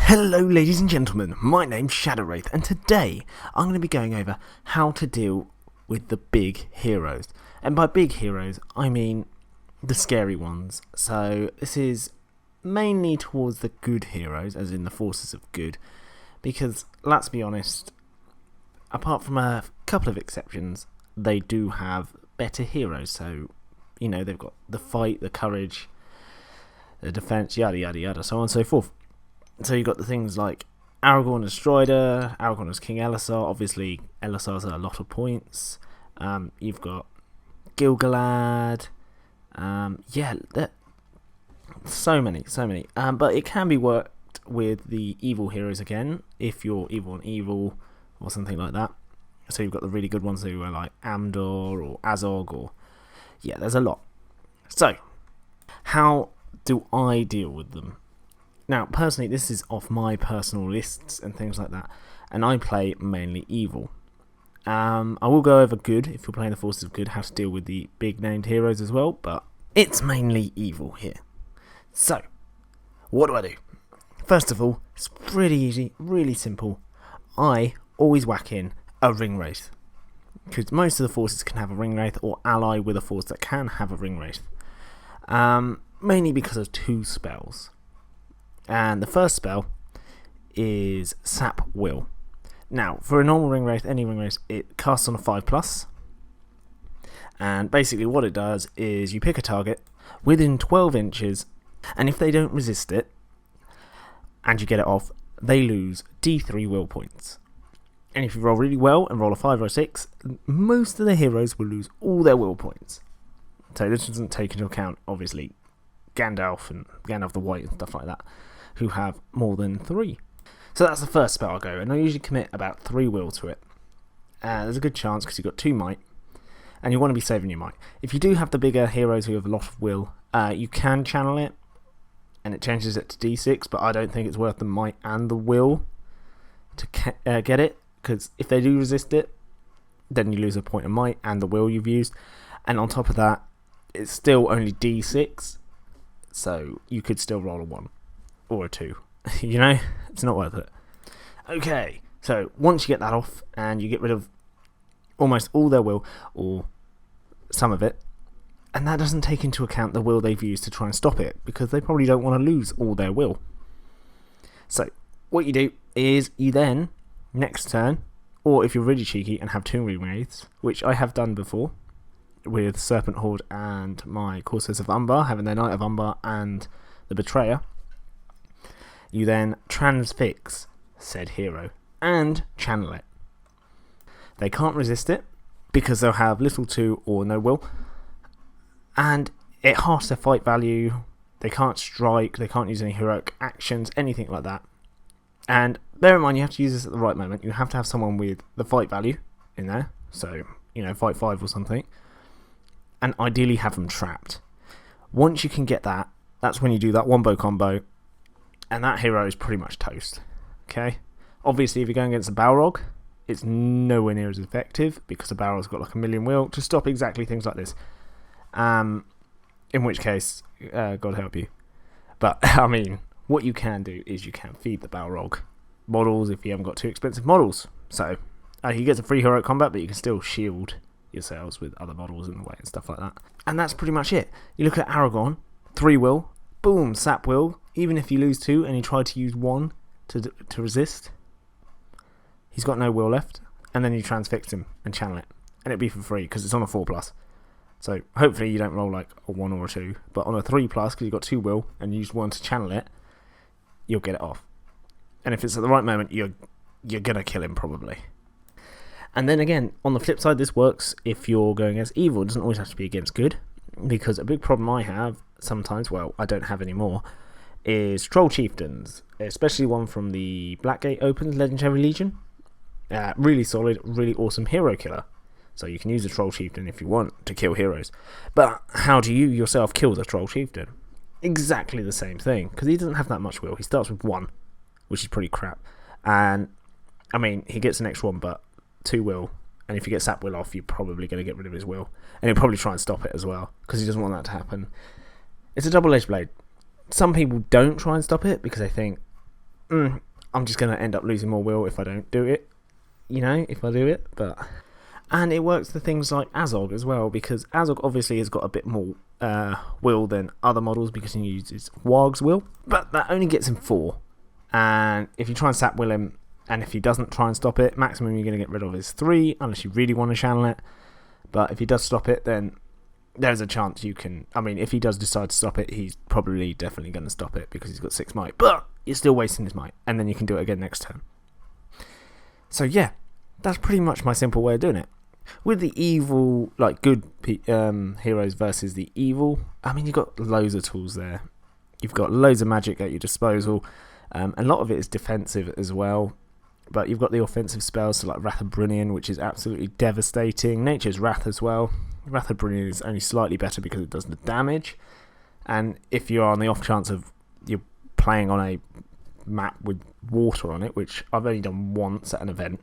Hello ladies and gentlemen, my name's ringwraith and today I'm going to be going over how to deal with the big heroes. And by big heroes I mean the scary ones. So this is mainly towards the good heroes, as in the forces of good, because let's be honest, apart from a couple of exceptions, they do have better heroes. So, you know, they've got the fight, the courage, the defense, yada yada yada, so on and so forth. So you've got the things like Aragorn as Strider, Aragorn as King Elisar. Obviously, Elisar's a lot of points. You've got Gil-galad. So many. But it can be worked with the evil heroes again, if you're evil and evil or something like that. So you've got the really good ones who are like Amdor or Azog, or there's a lot. So, how do I deal with them? Now, personally, this is off my personal lists and things like that, and I play mainly evil. I will go over good, if you're playing the forces of good, how to deal with the big named heroes as well, but it's mainly evil here. So, what do? First of all, it's pretty easy, really simple. I always whack in a ringwraith, because most of the forces can have a ringwraith or ally with a force that can have a ringwraith. Mainly because of two spells. And the first spell is Sap Will. Now, for a normal ringwraith, any ringwraith, it casts on a 5+. And basically what it does is you pick a target within 12 inches, and if they don't resist it, and you get it off, they lose D3 will points. And if you roll really well and roll a 5 or a 6, most of the heroes will lose all their will points. So this doesn't take into account, obviously, Gandalf and Gandalf the White and stuff like that, who have more than 3. So that's the first spell I'll go, and I usually commit about 3 will to it. There's a good chance because you've got 2 might, and you want to be saving your might. If you do have the bigger heroes who have a lot of will, you can channel it, and it changes it to D6, but I don't think it's worth the might and the will to get it, because if they do resist it, then you lose a point of might and the will you've used, and on top of that, it's still only D6, so you could still roll a 1. Or a 2. You know? It's not worth it. Okay, so once you get that off and you get rid of almost all their will, or some of it, and that doesn't take into account the will they've used to try and stop it, because they probably don't want to lose all their will. So, what you do is you then, next turn, or if you're really cheeky and have 2 ringwraiths, which I have done before, with Serpent Horde and my Corsairs of Umbar, having their Knight of Umbar and the Betrayer, you then transfix said hero and channel it. They can't resist it because they'll have little to or no will, and it halves their fight value. They can't strike, they can't use any heroic actions, anything like that. And bear in mind, you have to use this at the right moment. You have to have someone with the fight value in there, so, you know, fight 5 or something, and ideally have them trapped. Once you can get that, that's when you do that wombo combo, and that hero is pretty much toast. Okay? Obviously, if you're going against a Balrog, it's nowhere near as effective, because a Balrog's got like a million will to stop exactly things like this. In which case, God help you. But, I mean, what you can do is you can feed the Balrog models if you haven't got too expensive models. So, he gets a free heroic combat, but you can still shield yourselves with other models in the way and stuff like that. And that's pretty much it. You look at Aragorn, 3 will, boom, Sap will. Even if you lose 2 and you try to use 1 to resist, he's got no will left, and then you transfix him and channel it, and it'll be for free because it's on a 4+. So hopefully you don't roll like a 1 or a 2, but on a 3+, because you've got 2 will and you use 1 to channel it, you'll get it off. And if it's at the right moment, you're gonna kill him probably. And then again, on the flip side, this works if you're going against evil. It doesn't always have to be against good, because a big problem I have sometimes, well, I don't have anymore, is Troll Chieftains, especially one from the Blackgate Opens Legendary Legion. Really solid, really awesome hero killer. So you can use a Troll Chieftain if you want to kill heroes. But how do you yourself kill the Troll Chieftain? Exactly the same thing, because he doesn't have that much will. He starts with 1, which is pretty crap. And, I mean, he gets an extra 1, but 2 will. And if you get Sap Will off, you're probably going to get rid of his will. And he'll probably try and stop it as well, because he doesn't want that to happen. It's a double-edged blade. Some people don't try and stop it because they think, I'm just going to end up losing more will if I don't do it. If I do it. And it works for things like Azog as well, because Azog obviously has got a bit more will than other models because he uses Warg's will, but that only gets him 4. And if you try and sap will him, and if he doesn't try and stop it, maximum you're going to get rid of is 3, unless you really want to channel it. But if he does stop it, then there's a chance you can... I mean, if he does decide to stop it, he's probably definitely going to stop it because he's got 6 might. But you're still wasting his might, and then you can do it again next turn. So yeah, that's pretty much my simple way of doing it. With the evil, like good heroes versus the evil, I mean, you've got loads of tools there. You've got loads of magic at your disposal. A lot of it is defensive as well. But you've got the offensive spells, so like Wrath of Brunion, which is absolutely devastating. Nature's Wrath as well. Wrath of Brunion is only slightly better because it does the damage. And if you're on the off chance of you're playing on a map with water on it, which I've only done once at an event,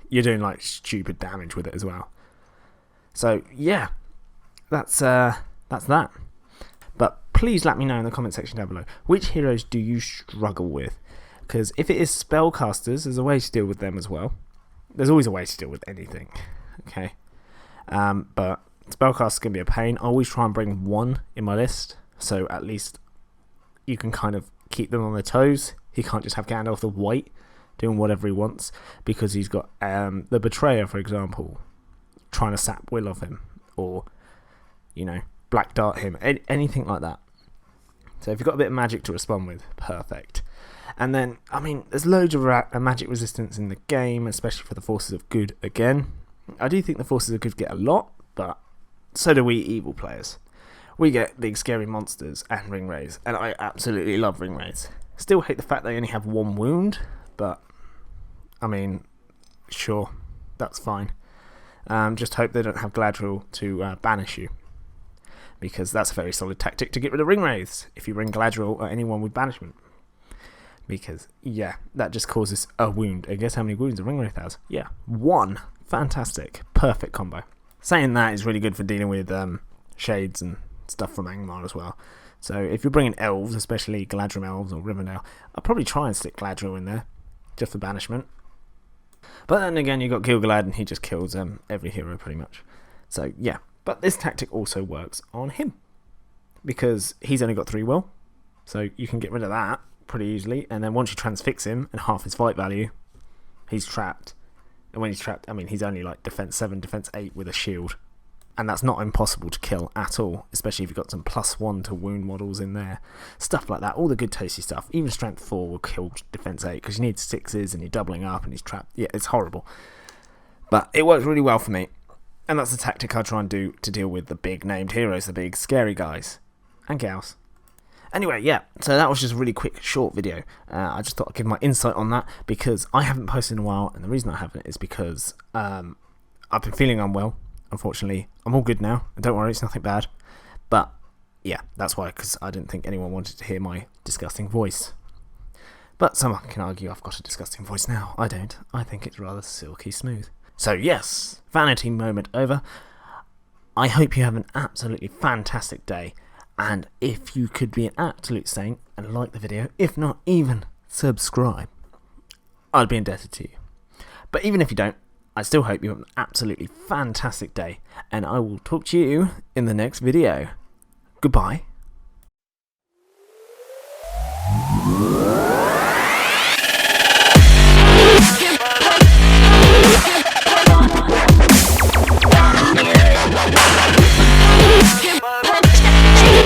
you're doing like stupid damage with it as well. So yeah, that's that. But please let me know in the comment section down below, which heroes do you struggle with? Because if it is spellcasters, there's a way to deal with them as well. There's always a way to deal with anything, okay? But spellcasters can be a pain. I always try and bring 1 in my list, so at least you can kind of keep them on their toes. He can't just have Gandalf the White doing whatever he wants, because he's got the Betrayer, for example, trying to sap will of him, or, Black Dart him, anything like that. So if you've got a bit of magic to respond with, perfect. And then, I mean, there's loads of magic resistance in the game, especially for the Forces of Good again. I do think the Forces of Good get a lot, but so do we evil players. We get big scary monsters and ringwraiths, and I absolutely love ringwraiths. Still hate the fact they only have 1 wound, but, I mean, sure, that's fine. Just hope they don't have Galadriel to banish you, because that's a very solid tactic to get rid of ringwraiths, if you ring Galadriel or anyone with banishment. Because, yeah, that just causes a wound. And guess how many wounds a ringwraith has? Yeah, 1. Fantastic. Perfect combo. Saying that is really good for dealing with shades and stuff from Angmar as well. So if you're bringing elves, especially Galadrim elves or Rivendell, I'll probably try and stick Galadriel in there, just for banishment. But then again, you've got Gil-galad, and he just kills every hero pretty much. So, yeah. But this tactic also works on him, because he's only got 3 will, so you can get rid of that pretty easily, and then once you transfix him and half his fight value, he's trapped. And when he's trapped, I mean, he's only like defense 7, defense 8 with a shield, and that's not impossible to kill at all, especially if you've got some +1 to wound models in there, stuff like that, all the good tasty stuff. Even strength 4 will kill defense 8 because you need 6s and you're doubling up and he's trapped. Yeah, it's horrible, but it works really well for me, and that's the tactic I try and do to deal with the big named heroes, the big scary guys and gals. Anyway, yeah, so that was just a really quick, short video. I just thought I'd give my insight on that, because I haven't posted in a while, and the reason I haven't is because I've been feeling unwell, unfortunately. I'm all good now, and don't worry, it's nothing bad. But, yeah, that's why, because I didn't think anyone wanted to hear my disgusting voice. But someone can argue I've got a disgusting voice now. I don't. I think it's rather silky smooth. So, yes, vanity moment over. I hope you have an absolutely fantastic day. And if you could be an absolute saint and like the video, if not even subscribe, I'd be indebted to you. But even if you don't, I still hope you have an absolutely fantastic day, and I will talk to you in the next video. Goodbye.